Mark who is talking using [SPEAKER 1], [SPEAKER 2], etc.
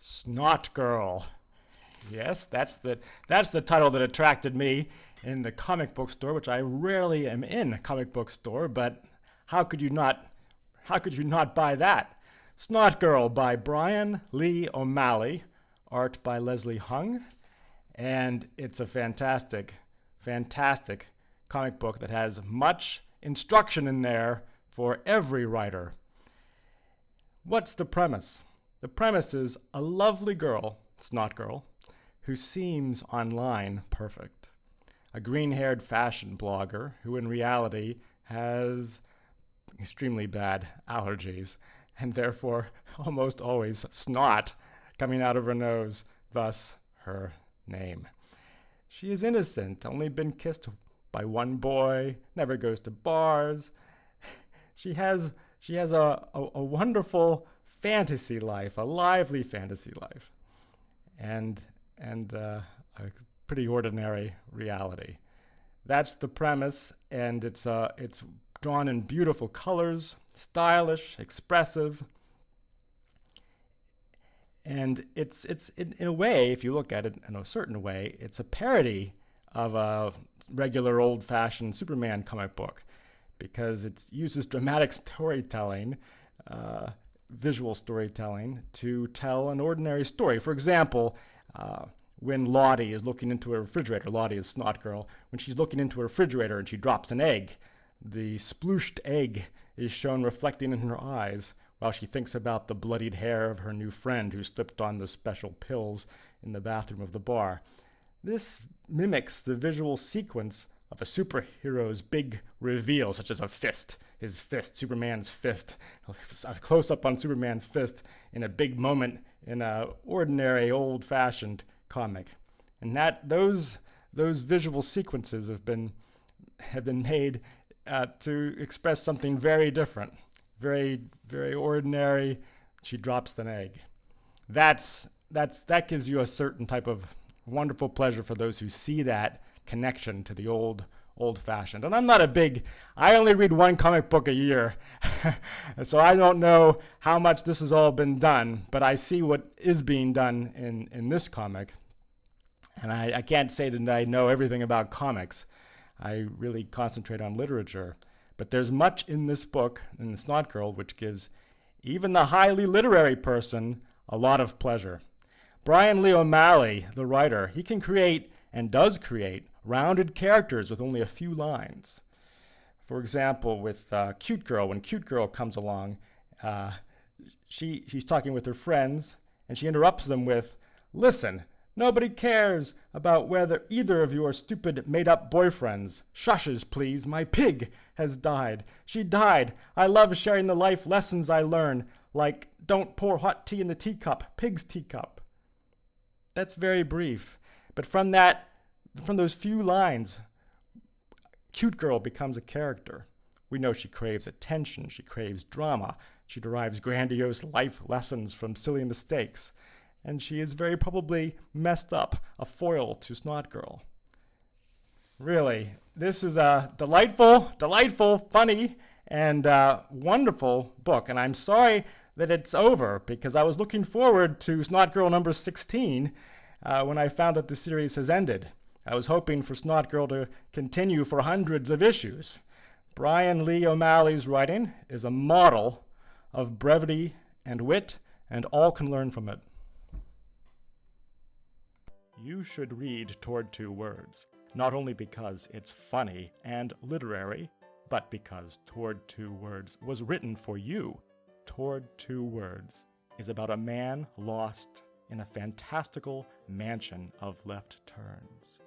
[SPEAKER 1] Snotgirl. Yes, that's the title that attracted me in the comic book store, which I rarely am in a comic book store, but how could you not buy that? Snotgirl by Bryan Lee O'Malley, art by Leslie Hung, and it's a fantastic comic book that has much instruction in there for every writer. What's the premise? The premise is a lovely girl, Snotgirl, who seems online perfect. A green-haired fashion blogger who in reality has extremely bad allergies and therefore almost always snot coming out of her nose, thus her name. She is innocent, only been kissed by one boy, never goes to bars. She has a wonderful fantasy life, a lively fantasy life, and a pretty ordinary reality. That's the premise, and it's drawn in beautiful colors, stylish, expressive, and it's in a way, if you look at it in a certain way, it's a parody of a regular old-fashioned Superman comic book, because it uses dramatic storytelling, visual storytelling, to tell an ordinary story. For example, when Lottie is looking into a refrigerator, Lottie is Snotgirl, when she's looking into a refrigerator and she drops an egg, the splooshed egg is shown reflecting in her eyes while she thinks about the bloodied hair of her new friend who slipped on the special pills in the bathroom of the bar. This mimics the visual sequence of a superhero's big reveal, such as a fist, his fist, Superman's fist, a close-up on Superman's fist in a big moment in an ordinary, old-fashioned comic. And those visual sequences have been made to express something very different, very, very ordinary. She drops an egg. That gives you a certain type of wonderful pleasure for those who see that connection to the old-fashioned. And I only read one comic book a year, so I don't know how much this has all been done, but I see what is being done in this comic. And I can't say that I know everything about comics. I really concentrate on literature. But there's much in this book, in the Snotgirl, which gives even the highly literary person a lot of pleasure. Bryan Lee O'Malley, the writer, he can create and does create rounded characters with only a few lines. For example, with Cute Girl, when Cute Girl comes along, she's talking with her friends, and she interrupts them with, "Listen, nobody cares about whether either of you are stupid made-up boyfriends. Shushes, please, my pig has died. She died. I love sharing the life lessons I learn, like don't pour hot tea in the teacup, pig's teacup." That's very brief, but from those few lines, Cute Girl becomes a character. We know she craves attention, she craves drama, she derives grandiose life lessons from silly mistakes, and she is very probably messed up, a foil to Snotgirl. Really, this is a delightful, funny, and wonderful book, and I'm sorry that it's over, because I was looking forward to Snotgirl number 16 when I found that the series has ended. I was hoping for Snotgirl to continue for hundreds of issues. Bryan Lee O'Malley's writing is a model of brevity and wit, and all can learn from it. You should read Toward Two Words, not only because it's funny and literary, but because Toward Two Words was written for you. Toward Two Words is about a man lost in a fantastical mansion of left turns.